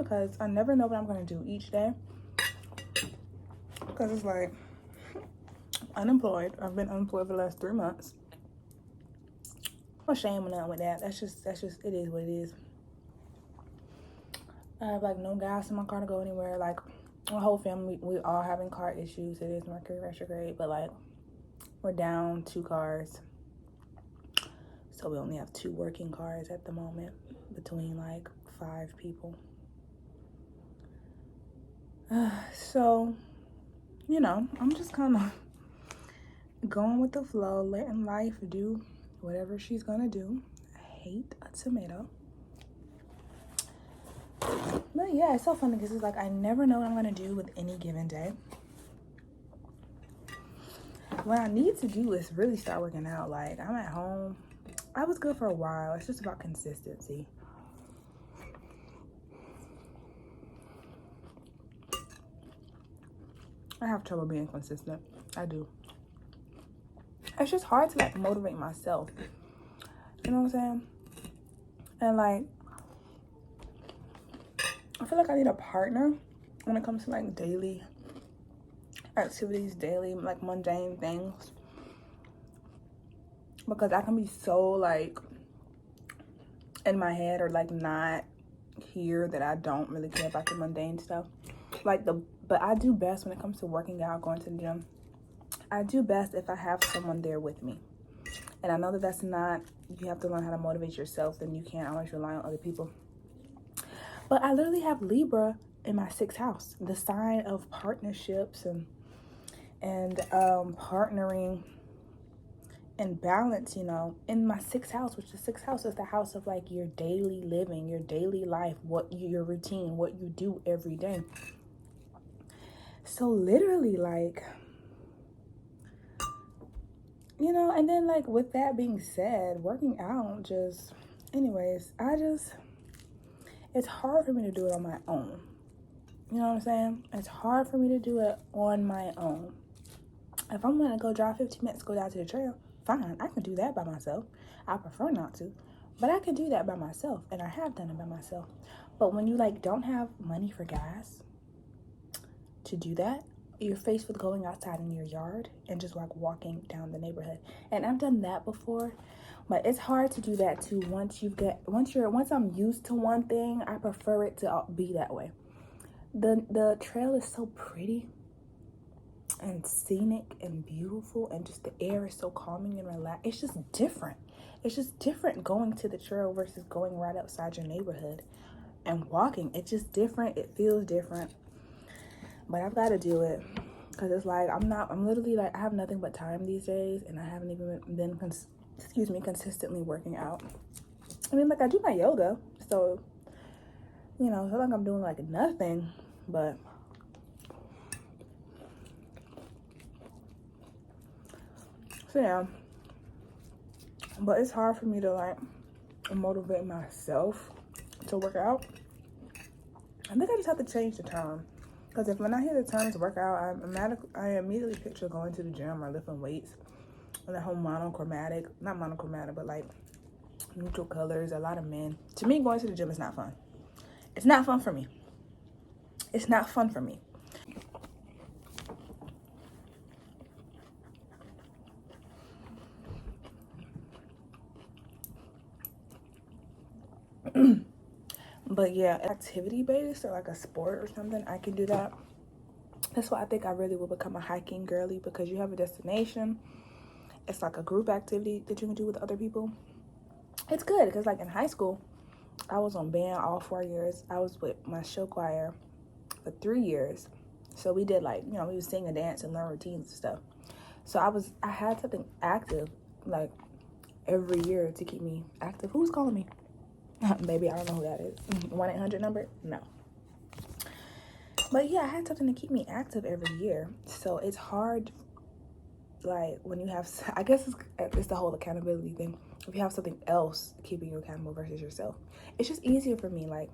because I never know what I'm going to do each day. Because it's like, unemployed. I've been unemployed for the last 3 months. No shame or nothing with that. That's just, it is what it is. I have like no gas in my car to go anywhere. Like my whole family, we all having car issues. It is Mercury retrograde, but like we're down 2 cars. So we only have 2 working cars at the moment between like 5 people. So, you know, I'm just kind of going with the flow, letting life do whatever she's gonna do. I hate a tomato. But yeah, it's so funny because it's like I never know what I'm gonna do with any given day. What I need to do is really start working out. Like, I'm at home. I was good for a while. It's just about consistency. I have trouble being consistent. I do. It's just hard to like motivate myself. You know what I'm saying? And like, I feel like I need a partner when it comes to like daily activities, daily like mundane things. Because I can be so like in my head or like not here that I don't really care about the mundane stuff. But I do best when it comes to working out, going to the gym. I do best if I have someone there with me. And I know that that's not, you have to learn how to motivate yourself, then you can't always rely on other people. But I literally have Libra in my 6th house, the sign of partnerships and partnering and balance, you know, in my 6th house, which the 6th house is the house of like your daily living, your daily life, your routine, what you do every day. So literally like, you know, and then like with that being said, working out just, anyways, it's hard for me to do it on my own. You know what I'm saying? It's hard for me to do it on my own. If I'm gonna go drive 15 minutes, go down to the trail, fine, I can do that by myself. I prefer not to, but I can do that by myself, and I have done it by myself. But when you like don't have money for gas to do that, you're faced with going outside in your yard and just like walking down the neighborhood. And I've done that before, but it's hard to do that too. Once I'm used to one thing, I prefer it to be that way. The trail is so pretty and scenic and beautiful, and just the air is so calming and relaxed. It's just different. It's just different going to the trail versus going right outside your neighborhood and walking. It's just different. It feels different. But I've got to do it because it's like I'm literally like, I have nothing but time these days, and I haven't even been consistently working out. I mean, like I do my yoga, so you know, I feel like I'm doing like nothing, but so yeah. But it's hard for me to like motivate myself to work out. I think I just have to change the term. Because when I hear the term to work out, I immediately picture going to the gym or lifting weights. And the whole monochromatic, not monochromatic, but like neutral colors, a lot of men. To me, going to the gym is not fun. It's not fun for me. It's not fun for me. But yeah, activity based or like a sport or something, I can do that. That's why I think I really will become a hiking girly, because you have a destination. It's like a group activity that you can do with other people. It's good because like in high school, I was on band all 4 years. I was with my show choir for 3 years. So we did like, you know, we would sing and dance and learn routines and stuff. So I had something active like every year to keep me active. Who's calling me? Maybe, I don't know who that is. 1-800 number? No. But yeah, I had something to keep me active every year. So it's hard, like when you have, I guess it's the whole accountability thing. If you have something else keeping you accountable versus yourself, it's just easier for me like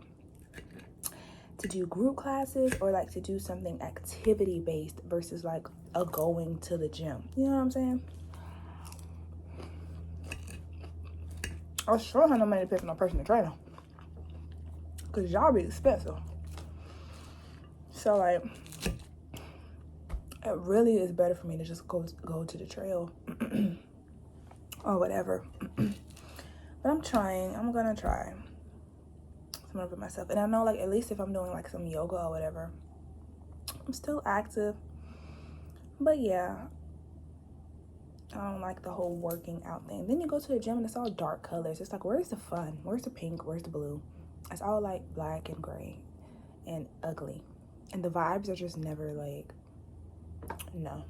to do group classes or like to do something activity based versus like a going to the gym. You know what I'm saying? I sure have no money to pay for no personal trainer, because y'all be expensive. So like, it really is better for me to just go to the trail or whatever. But I'm trying. I'm gonna try some of it myself. And I know, like, at least if I'm doing like some yoga or whatever, I'm still active. But yeah, I don't like the whole working out thing. Then you go to the gym and it's all dark colors. It's like, where's the fun? Where's the pink? Where's the blue? It's all like black and gray and ugly. And the vibes are just never like, no.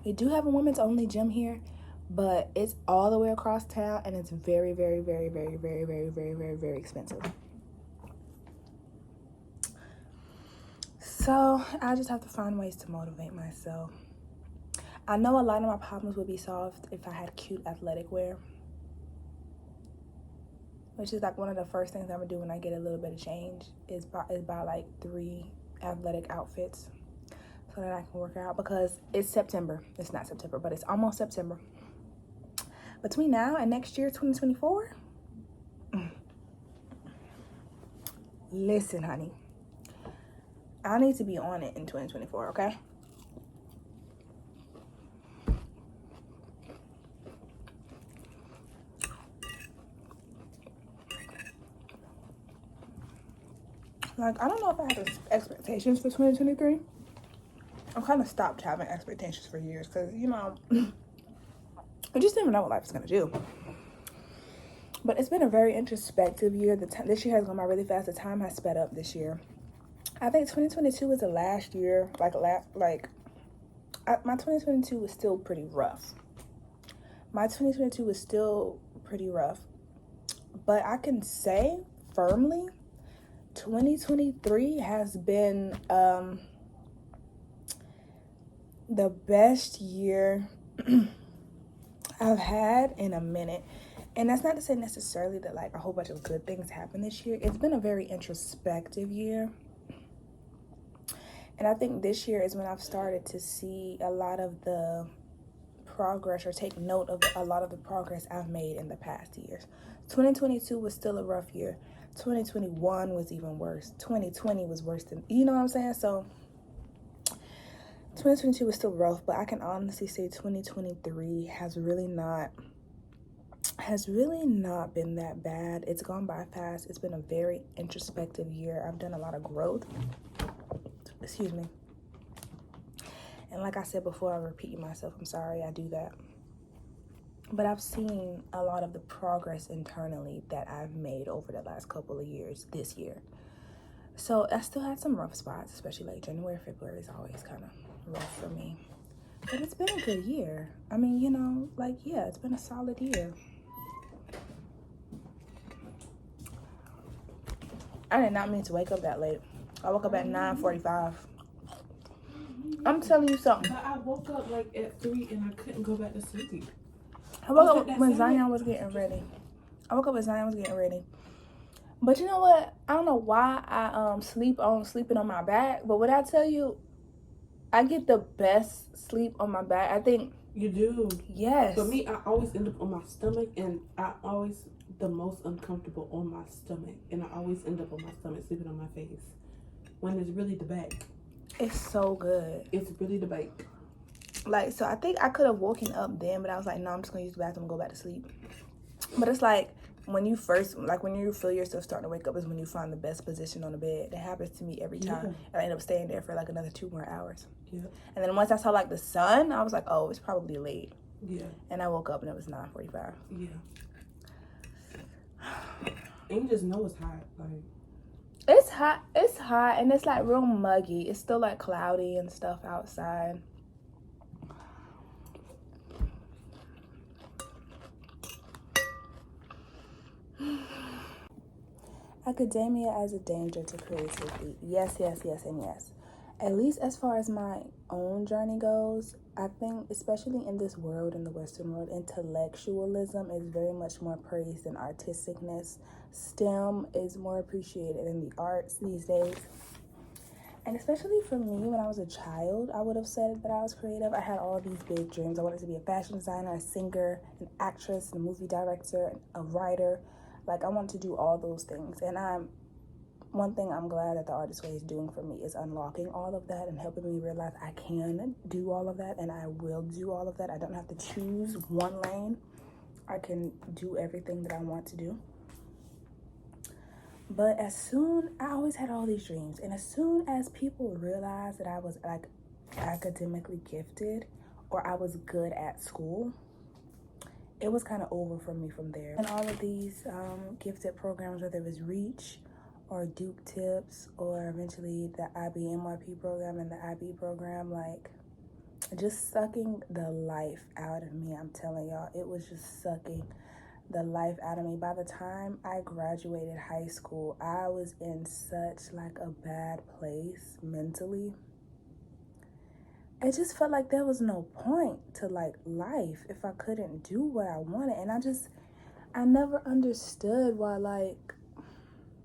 We do have a women's only gym here, but it's all the way across town and it's very, very, very, very, very, very, very, very, very expensive. So I just have to find ways to motivate myself. I know a lot of my problems would be solved if I had cute athletic wear, which is like one of the first things I'm gonna do when I get a little bit of change is buy like 3 athletic outfits so that I can work out, because it's September. It's not September, but it's almost September. Between now and next year, 2024, listen, honey, I need to be on it in 2024, okay? Like, I don't know if I have expectations for 2023. I kind of stopped having expectations for years because, you know, I just never know what life is going to do. But it's been a very introspective year. This year has gone by really fast. The time has sped up this year. I think 2022 was the last year. My 2022 was still pretty rough. My 2022 was still pretty rough. But I can say firmly, 2023 has been the best year I've had in a minute. And that's not to say necessarily that like a whole bunch of good things happened this year. It's been a very introspective year. And I think this year is when I've started to see a lot of the progress, or take note of a lot of the progress I've made in the past years. 2022 was still a rough year. 2021 was even worse. 2020 was worse than, you know what I'm saying? So 2022 was still rough, but I can honestly say 2023 has really not been that bad. It's gone by fast. It's been a very introspective year. I've done a lot of growth. Excuse me. And like I said before, I repeat myself. I'm sorry I do that. But I've seen a lot of the progress internally that I've made over the last couple of years this year. So I still had some rough spots, especially like January, February is always kind of rough for me. But it's been a good year. I mean, you know, like, yeah, it's been a solid year. I did not mean to wake up that late. I woke up at 9:45. I'm telling you something. But I woke up like at 3 and I couldn't go back to sleep. I woke up when Zion was getting ready. But you know what? I don't know why I sleeping on my back. But what I tell you, I get the best sleep on my back. I think you do. Yes. For me, I always end up on my stomach, and I always the most uncomfortable on my stomach, and I always end up on my stomach sleeping on my face when it's really the back. It's so good. It's really the back. Like, so I think I could have woken up then, but I was like, no, I'm just gonna use the bathroom and go back to sleep. But it's like when you feel yourself starting to wake up is when you find the best position on the bed. That happens to me every time. Yeah. And I end up staying there for like another 2 more hours. Yeah. And then once I saw like the sun, I was like, oh, it's probably late. Yeah. And I woke up and it was 9:45. Yeah. And you just know it's hot. Like, it's hot and it's like real muggy. It's still like cloudy and stuff outside. Academia as a danger to creativity. Yes, and yes. At least as far as my own journey goes, I think, especially in this world, in the Western world, intellectualism is very much more praised than artisticness. STEM is more appreciated in the arts these days. And especially for me, when I was a child, I would have said that I was creative. I had all these big dreams. I wanted to be a fashion designer, a singer, an actress, a movie director, a writer. Like, I wanted to do all those things. And I'm one thing I'm glad that the Artist Way is doing for me is unlocking all of that and helping me realize I can do all of that and I will do all of that. I don't have to choose one lane. I can do everything that I want to do. But I always had all these dreams, and as soon as people realized that I was like academically gifted or I was good at school, it was kind of over for me from there. And all of these gifted programs, whether it was Reach or Duke Tips or eventually the IB program and the IB program, like just sucking the life out of me. I'm telling y'all, it was just sucking the life out of me. By the time I graduated high school, I was in such like a bad place mentally. It just felt like there was no point to like life if I couldn't do what I wanted. And I never understood why, like,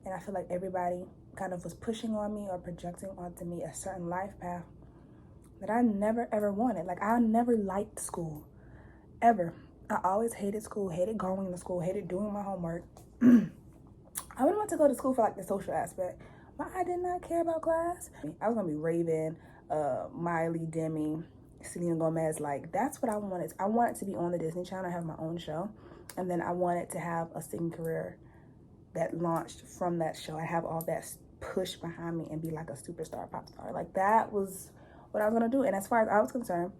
and I feel like everybody kind of was pushing on me or projecting onto me a certain life path that I never ever wanted. Like, I never liked school, ever. I always hated school, hated going to school, hated doing my homework. I would want to go to school for like the social aspect, but I did not care about class. I was gonna be Raven, Miley, Demi, Selena Gomez. Like, that's what I wanted. I wanted to be on the Disney Channel, have my own show, and then I wanted to have a singing career that launched from that show. I have all that push behind me and be like a superstar pop star. Like, that was what I was gonna do. And as far as I was concerned,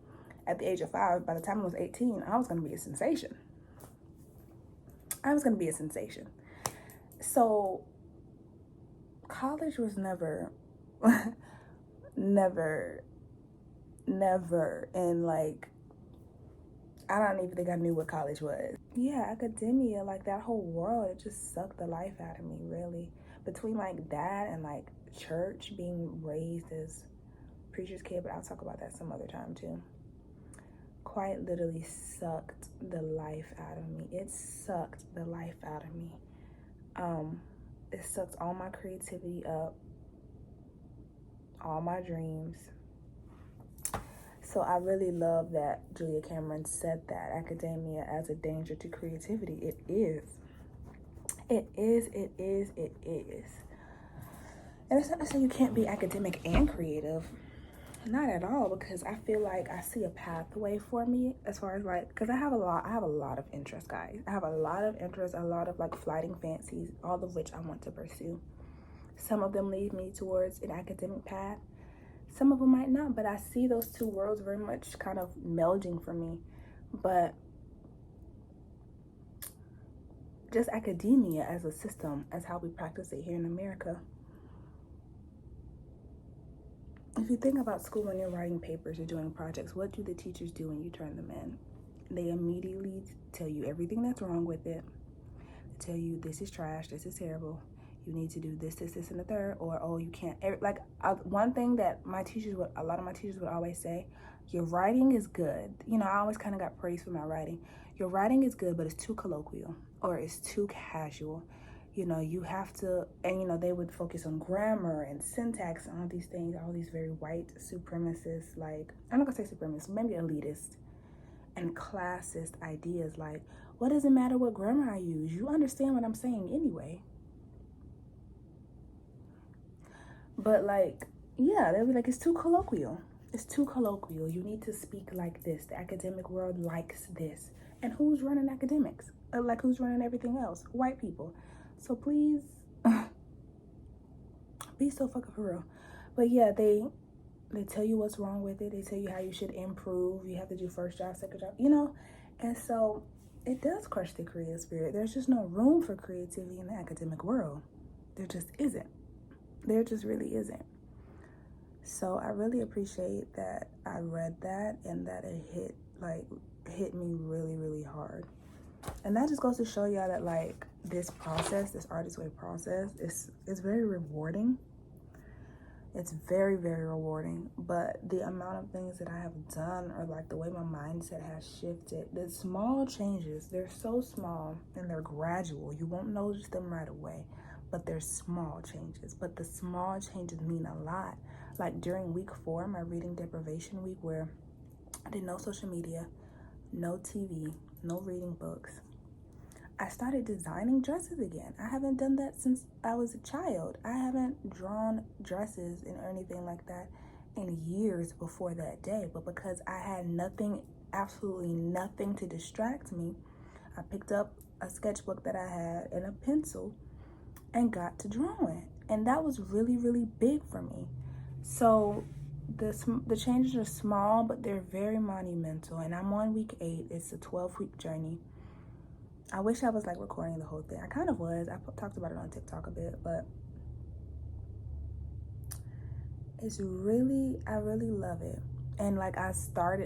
at the age of 5, by the time I was 18, I was gonna be a sensation. I was gonna be a sensation. So college was never, never, and like, I don't even think I knew what college was. Yeah, academia, like that whole world, it just sucked the life out of me, really. Between like that and like church, being raised as preacher's kid, but I'll talk about that some other time too. Quite literally sucked the life out of me. It sucked the life out of me. It sucked all my creativity up, all my dreams. So I really love that Julia Cameron said that academia as a danger to creativity. It is. It is, it is, it is. And it's not to say you can't be academic and creative. Not at all, because I feel like I see a pathway for me as far as like, because I have a lot of interests, guys. I have a lot of interests, a lot of like flighting fancies, all of which I want to pursue. Some of them lead me towards an academic path. Some of them might not, but I see those two worlds very much kind of melding for me. But just academia as a system, as how we practice it here in America. If you think about school, when you're writing papers or doing projects, what do the teachers do when you turn them in? They immediately tell you everything that's wrong with it. They tell you this is trash, this is terrible. You need to do this, this, this, and the third, or oh, you can't. Like, one thing that a lot of my teachers would always say, your writing is good. You know, I always kind of got praised for my writing. Your writing is good, but it's too colloquial or it's too casual. You know, you have to, and you know, they would focus on grammar and syntax and all these things, all these very white supremacist, like, I'm not gonna say supremacist, maybe elitist and classist ideas. Like, what does it matter what grammar I use? You understand what I'm saying anyway. But like, yeah, they'll be like, it's too colloquial. It's too colloquial. You need to speak like this. The academic world likes this. And who's running academics? Like, who's running everything else? White people. So please, be so fucking for real. But yeah, they tell you what's wrong with it. They tell you how you should improve. You have to do first job, second job, you know? And so it does crush the creative spirit. There's just no room for creativity in the academic world. There just isn't. There just really isn't. So I really appreciate that I read that and that it hit me really, really hard. And that just goes to show y'all that like this process, this Artist Way process is very rewarding. It's very, very rewarding. But the amount of things that I have done, or like the way my mindset has shifted, the small changes, they're so small and they're gradual. You won't notice them right away, but they're small changes. But the small changes mean a lot. Like during week 4, my reading deprivation week, where I did no social media, no TV, no reading books, I started designing dresses again. I haven't done that since I was a child. I haven't drawn dresses or anything like that in years before that day. But because I had nothing, absolutely nothing to distract me, I picked up a sketchbook that I had and a pencil and got to drawing. And that was really, really big for me. So the changes are small, but they're very monumental. And I'm on week 8. It's a 12-week journey. I wish I was like recording the whole thing. I kind of was. I talked about it on TikTok a bit, but it's really, I really love it. And like I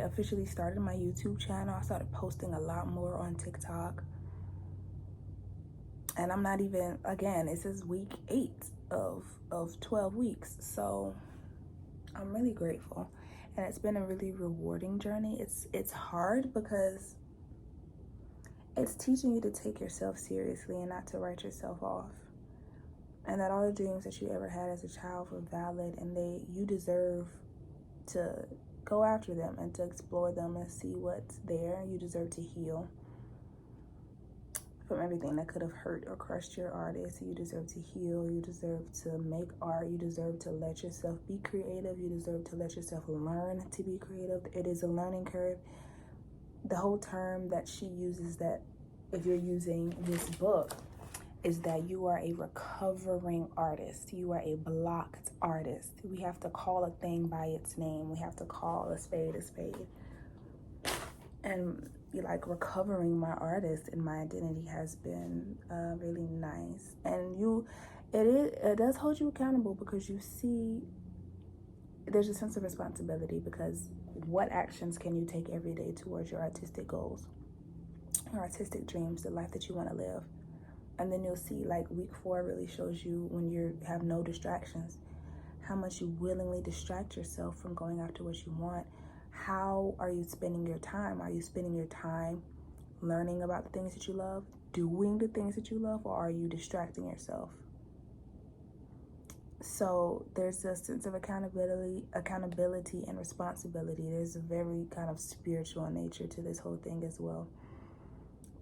officially started my YouTube channel. I started posting a lot more on TikTok. And I'm not even, again, this is week 8 of 12 weeks. So I'm really grateful. And it's been a really rewarding journey. It's hard because it's teaching you to take yourself seriously and not to write yourself off. And that all the dreams that you ever had as a child were valid, and you deserve to go after them and to explore them and see what's there. You deserve to heal from everything that could have hurt or crushed your artist. You deserve to heal. You deserve to make art. You deserve to let yourself be creative. You deserve to let yourself learn to be creative. It is a learning curve. The whole term that she uses, that if you're using this book, is that you are a recovering artist. You are a blocked artist. We have to call a thing by its name. We have to call a spade a spade. And like recovering my artist and my identity has been really nice. And it does hold you accountable, because you see there's a sense of responsibility, because what actions can you take every day towards your artistic goals, your artistic dreams, the life that you want to live? And then you'll see, like, week 4 really shows you, when you have no distractions, how much you willingly distract yourself from going after what you want. How are you spending your time? Are you spending your time learning about the things that you love, doing the things that you love, or are you distracting yourself? So there's a sense of accountability and responsibility. There's a very kind of spiritual nature to this whole thing as well.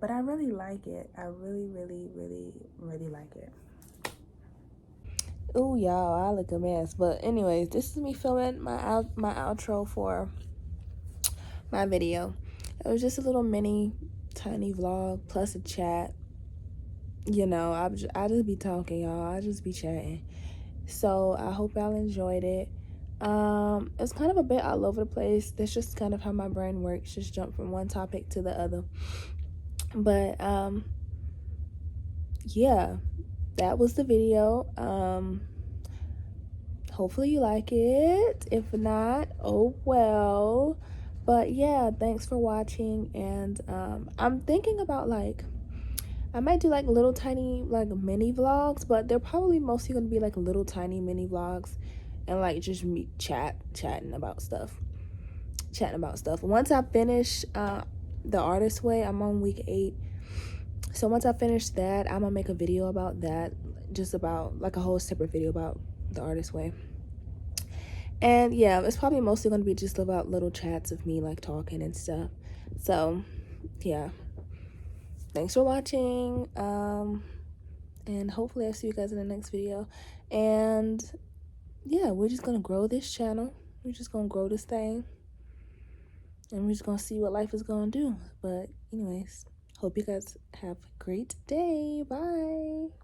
But I really like it. I really, really, really, really like it. Oh, y'all, I look a mess. But anyways, this is me filming my outro for my video. It was just a little mini, tiny vlog plus a chat. You know, I just be talking, y'all. I just be chatting. So I hope y'all enjoyed it. It's kind of a bit all over the place. That's just kind of how my brain works. Just jump from one topic to the other. But yeah, that was the video. Hopefully you like it. If not, oh well. But yeah, thanks for watching. And I'm thinking about, like, I might do like little tiny like mini vlogs, but they're probably mostly gonna be like little tiny mini vlogs, and like just me chatting about stuff. Once I finish the Artist Way, I'm on week 8. So once I finish that, I'm gonna make a video about that, just about like a whole separate video about the Artist Way. And yeah, it's probably mostly gonna be just about little chats of me like talking and stuff. So yeah, thanks for watching. And hopefully I'll see you guys in the next video. And yeah, we're just gonna grow this channel. We're just gonna grow this thing, and we're just gonna see what life is gonna do. But anyways, hope you guys have a great day. Bye.